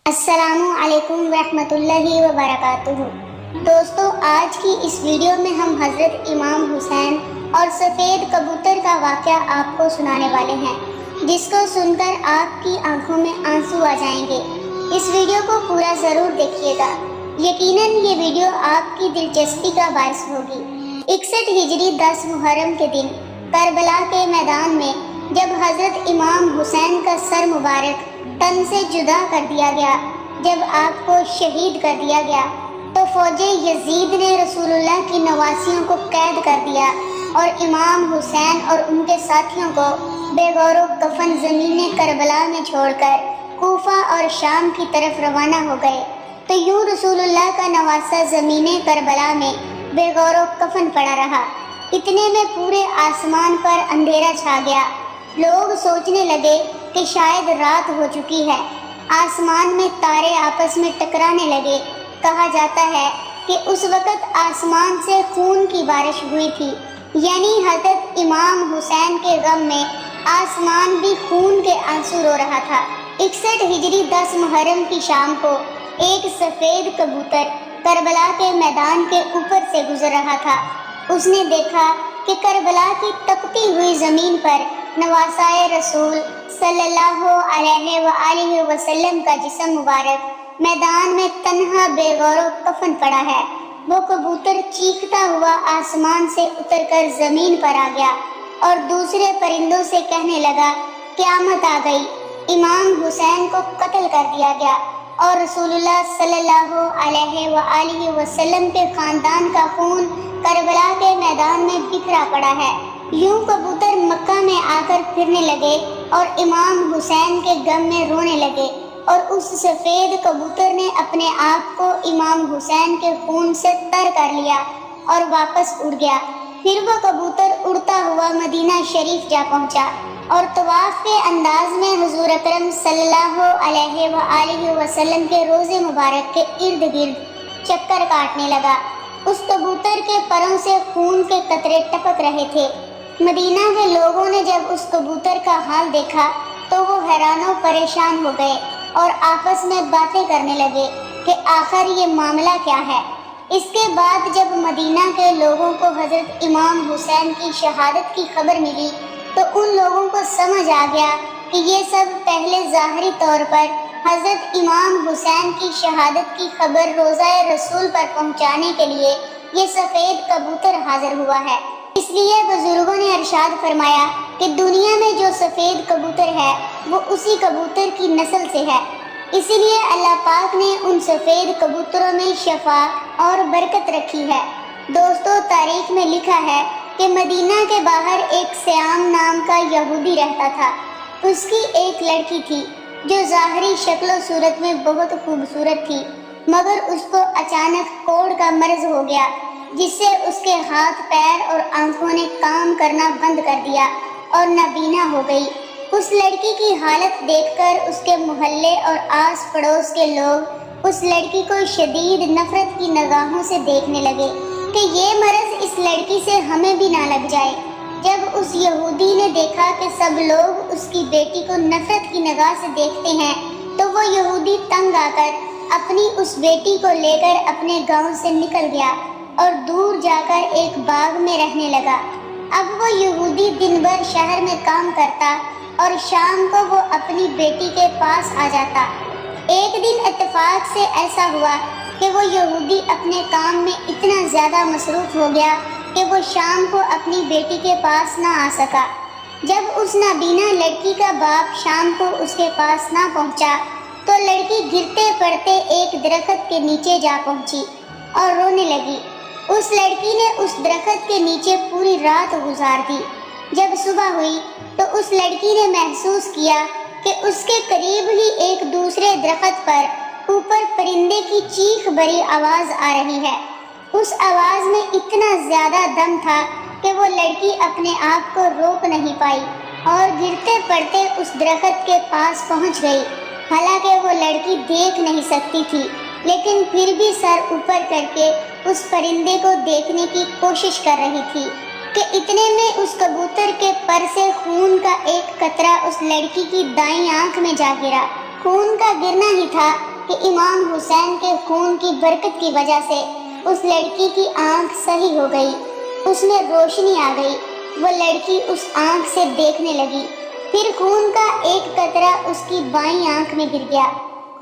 السلام علیکم ورحمۃ اللہ وبرکاتہ۔ دوستو، آج کی اس ویڈیو میں ہم حضرت امام حسین اور سفید کبوتر کا واقعہ آپ کو سنانے والے ہیں، جس کو سن کر آپ کی آنکھوں میں آنسو آ جائیں گے۔ اس ویڈیو کو پورا ضرور دیکھیے گا، یقیناً یہ ویڈیو آپ کی دلچسپی کا باعث ہوگی۔ 61 ہجری 10 محرم کے دن کربلا کے میدان میں جب حضرت امام حسین کا سر مبارک تن سے جدا کر دیا گیا، جب آپ کو شہید کر دیا گیا، تو فوج یزید نے رسول اللہ کی نواسیوں کو قید کر دیا اور امام حسین اور ان کے ساتھیوں کو بے غور و کفن زمین کربلا میں چھوڑ کر کوفہ اور شام کی طرف روانہ ہو گئے۔ تو یوں رسول اللہ کا نواسہ زمین کربلا میں بے غور و کفن پڑا رہا۔ اتنے میں پورے آسمان پر اندھیرا چھا گیا۔ لوگ سوچنے لگے کہ شاید رات ہو چکی ہے۔ آسمان میں تارے آپس میں ٹکرانے لگے۔ کہا جاتا ہے کہ اس وقت آسمان سے خون کی بارش ہوئی تھی، یعنی حضرت امام حسین کے غم میں آسمان بھی خون کے آنسو رو رہا تھا۔ 61 ہجری 10 محرم کی شام کو ایک سفید کبوتر کربلا کے میدان کے اوپر سے گزر رہا تھا۔ اس نے دیکھا کہ کربلا کی تپتی ہوئی زمین پر نواسائے رسول صلی اللہ علیہ وآلہ وسلم کا جسم مبارک میدان میں تنہا بے غور و کفن پڑا ہے۔ وہ کبوتر چیختا ہوا آسمان سے اتر کر زمین پر آ گیا اور دوسرے پرندوں سے کہنے لگا، قیامت آ گئی، امام حسین کو قتل کر دیا گیا اور رسول اللہ صلی اللہ علیہ وآلہ وسلم کے خاندان کا خون کربلا کے میدان میں بکھرا پڑا ہے۔ یوں کبوتر مکہ میں آ کر پھرنے لگے اور امام حسین کے غم میں رونے لگے، اور اس سفید کبوتر نے اپنے آپ کو امام حسین کے خون سے تر کر لیا اور واپس اڑ گیا۔ پھر وہ کبوتر اڑتا ہوا مدینہ شریف جا پہنچا اور طواف کے انداز میں حضور اکرم صلی اللہ علیہ وآلہ وسلم کے روضے مبارک کے ارد گرد چکر کاٹنے لگا۔ اس کبوتر کے پروں سے خون کے قطرے ٹپک رہے تھے۔ مدینہ کے لوگوں نے جب اس کبوتر کا حال دیکھا تو وہ حیران و پریشان ہو گئے اور آپس میں باتیں کرنے لگے کہ آخر یہ معاملہ کیا ہے۔ اس کے بعد جب مدینہ کے لوگوں کو حضرت امام حسین کی شہادت کی خبر ملی تو ان لوگوں کو سمجھ آ گیا کہ یہ سب پہلے ظاہری طور پر حضرت امام حسین کی شہادت کی خبر روضہ رسول پر پہنچانے کے لیے یہ سفید کبوتر حاضر ہوا ہے۔ اس لیے بزرگوں نے ارشاد فرمایا کہ دنیا میں جو سفید کبوتر ہے وہ اسی کبوتر کی نسل سے ہے۔ اسی لیے اللہ پاک نے ان سفید کبوتروں میں شفا اور برکت رکھی ہے۔ دوستو، تاریخ میں لکھا ہے کہ مدینہ کے باہر ایک سیام نام کا یہودی رہتا تھا۔ اس کی ایک لڑکی تھی جو ظاہری شکل و صورت میں بہت خوبصورت تھی، مگر اس کو اچانک کوڑ کا مرض ہو گیا، جس سے اس کے ہاتھ پیر اور آنکھوں نے کام کرنا بند کر دیا اور نابینا ہو گئی۔ اس لڑکی کی حالت دیکھ کر اس کے محلے اور آس پڑوس کے لوگ اس لڑکی کو شدید نفرت کی نگاہوں سے دیکھنے لگے کہ یہ مرض اس لڑکی سے ہمیں بھی نہ لگ جائے۔ جب اس یہودی نے دیکھا کہ سب لوگ اس کی بیٹی کو نفرت کی نگاہ سے دیکھتے ہیں تو وہ یہودی تنگ آ کر اپنی اس بیٹی کو لے کر اپنے گاؤں سے نکل گیا اور دور جا کر ایک باغ میں رہنے لگا۔ اب وہ یہودی دن بھر شہر میں کام کرتا اور شام کو وہ اپنی بیٹی کے پاس آ جاتا۔ ایک دن اتفاق سے ایسا ہوا کہ وہ یہودی اپنے کام میں اتنا زیادہ مصروف ہو گیا کہ وہ شام کو اپنی بیٹی کے پاس نہ آ سکا۔ جب اس نابینا لڑکی کا باپ شام کو اس کے پاس نہ پہنچا تو لڑکی گرتے پڑتے ایک درخت کے نیچے جا پہنچی اور رونے لگی۔ اس لڑکی نے اس درخت کے نیچے پوری رات گزار دی۔ جب صبح ہوئی تو اس لڑکی نے محسوس کیا کہ اس کے قریب ہی ایک دوسرے درخت پر اوپر پرندے کی چیخ بھری آواز آ رہی ہے۔ اس آواز میں اتنا زیادہ دم تھا کہ وہ لڑکی اپنے آپ کو روک نہیں پائی اور گرتے پڑتے اس درخت کے پاس پہنچ گئی۔ حالانکہ وہ لڑکی دیکھ نہیں سکتی تھی، لیکن پھر بھی سر اوپر کر کے اس پرندے کو دیکھنے کی کوشش کر رہی تھی کہ اتنے میں اس کبوتر کے پر سے خون کا ایک قطرہ اس لڑکی کی دائیں آنکھ میں جا گرا۔ خون کا گرنا ہی تھا کہ امام حسین کے خون کی برکت کی وجہ سے اس لڑکی کی آنکھ صحیح ہو گئی، اس میں روشنی آ گئی، وہ لڑکی اس آنکھ سے دیکھنے لگی، پھر خون کا ایک قطرہ اس کی بائیں آنکھ میں گر گیا،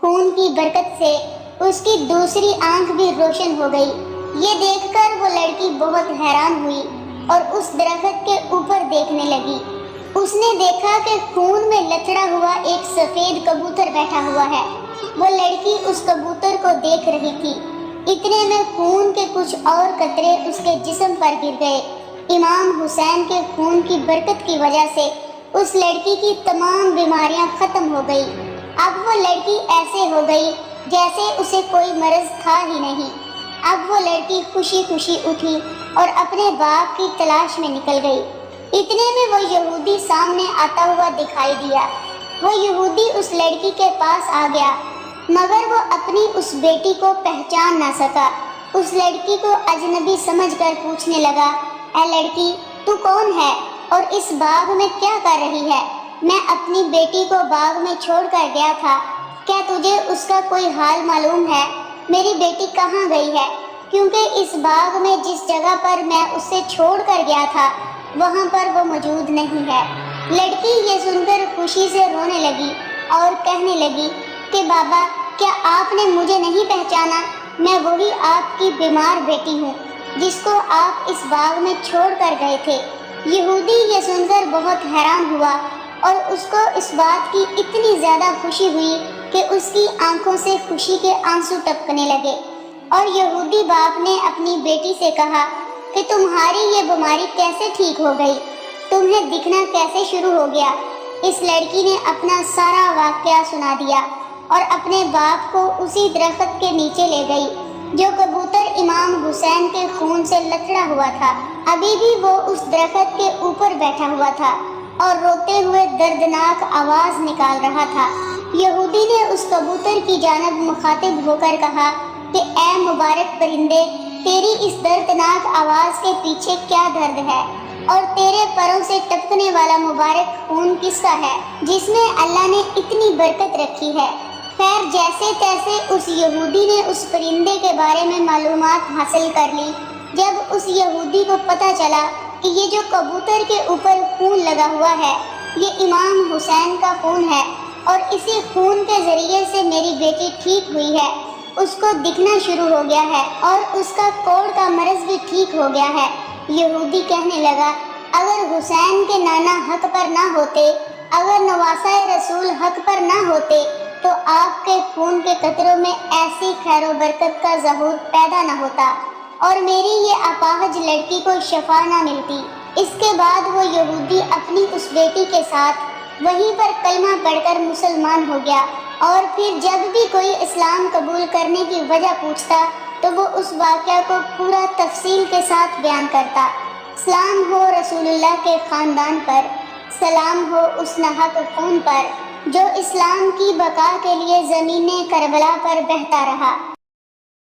خون کی برکت سے اس کی دوسری آنکھ بھی روشن ہو گئی۔ یہ دیکھ کر وہ لڑکی بہت حیران ہوئی اور اس درخت کے اوپر دیکھنے لگی۔ اس نے دیکھا کہ خون میں لتڑا ہوا ایک سفید کبوتر بیٹھا ہوا ہے۔ وہ لڑکی اس کبوتر کو دیکھ رہی تھی، اتنے میں خون کے کچھ اور قطرے اس کے جسم پر گر گئے۔ امام حسین کے خون کی برکت کی وجہ سے اس لڑکی کی تمام بیماریاں ختم ہو گئی۔ اب وہ لڑکی ایسے ہو گئی جیسے اسے کوئی مرض تھا ہی نہیں۔ اب وہ لڑکی خوشی خوشی اٹھی اور اپنے باپ کی تلاش میں نکل گئی۔ اتنے میں وہ یہودی سامنے آتا ہوا دکھائی دیا۔ وہ یہودی اس لڑکی کے پاس آ گیا، مگر وہ اپنی اس بیٹی کو پہچان نہ سکا۔ اس لڑکی کو اجنبی سمجھ کر پوچھنے لگا، اے لڑکی، تو کون ہے اور اس باغ میں کیا کر رہی ہے؟ میں اپنی بیٹی کو باغ میں چھوڑ کر گیا تھا، کیا تجھے اس کا کوئی حال معلوم ہے؟ میری بیٹی کہاں گئی ہے؟ کیونکہ اس باغ میں جس جگہ پر میں اسے چھوڑ کر گیا تھا وہاں پر وہ موجود نہیں ہے۔ لڑکی یہ سن کر خوشی سے رونے لگی اور کہنے لگی کہ بابا، کیا آپ نے مجھے نہیں پہچانا؟ میں وہی آپ کی بیمار بیٹی ہوں جس کو آپ اس باغ میں چھوڑ کر گئے تھے۔ یہودی یہ سن کر بہت حیران ہوا اور اس کو اس بات کی اتنی زیادہ خوشی ہوئی کہ اس کی آنکھوں سے خوشی کے آنسو ٹپکنے لگے۔ اور یہودی باپ نے اپنی بیٹی سے کہا کہ تمہاری یہ بیماری کیسے ٹھیک ہو گئی؟ تمہیں دکھنا کیسے شروع ہو گیا؟ اس لڑکی نے اپنا سارا واقعہ سنا دیا اور اپنے باپ کو اسی درخت کے نیچے لے گئی جو کبوتر امام حسین کے خون سے لتڑا ہوا تھا۔ ابھی بھی وہ اس درخت کے اوپر بیٹھا ہوا تھا اور روتے ہوئے دردناک آواز نکال رہا تھا۔ یہودی نے اس کبوتر کی جانب مخاطب ہو کر کہا کہ اے مبارک پرندے، تیری اس دردناک آواز کے پیچھے کیا درد ہے؟ اور تیرے پروں سے ٹپکنے والا مبارک خون کس کا ہے جس میں اللہ نے اتنی برکت رکھی ہے؟ خیر، جیسے تیسے اس یہودی نے اس پرندے کے بارے میں معلومات حاصل کر لی۔ جب اس یہودی کو پتہ چلا کہ یہ جو کبوتر کے اوپر خون لگا ہوا ہے یہ امام حسین کا خون ہے اور اسی خون کے ذریعے سے میری بیٹی ٹھیک ہوئی ہے، اس کو دکھنا شروع ہو گیا ہے اور اس کا کوڑ کا مرض بھی ٹھیک ہو گیا ہے۔ یہودی کہنے لگا، اگر حسین کے نانا حق پر نہ ہوتے، اگر نواسہ رسول حق پر نہ ہوتے تو آپ کے خون کے قطروں میں ایسی خیر و برکت کا ظہور پیدا نہ ہوتا اور میری یہ اپاہج لڑکی کو شفا نہ ملتی۔ اس کے بعد وہ یہودی اپنی اس بیٹی کے ساتھ وہیں پر کلمہ پڑھ کر مسلمان ہو گیا، اور پھر جب بھی کوئی اسلام قبول کرنے کی وجہ پوچھتا تو وہ اس واقعہ کو پورا تفصیل کے ساتھ بیان کرتا۔ سلام ہو رسول اللہ کے خاندان پر، سلام ہو اس ناحق خون پر جو اسلام کی بقا کے لیے زمین کربلا پر بہتا رہا۔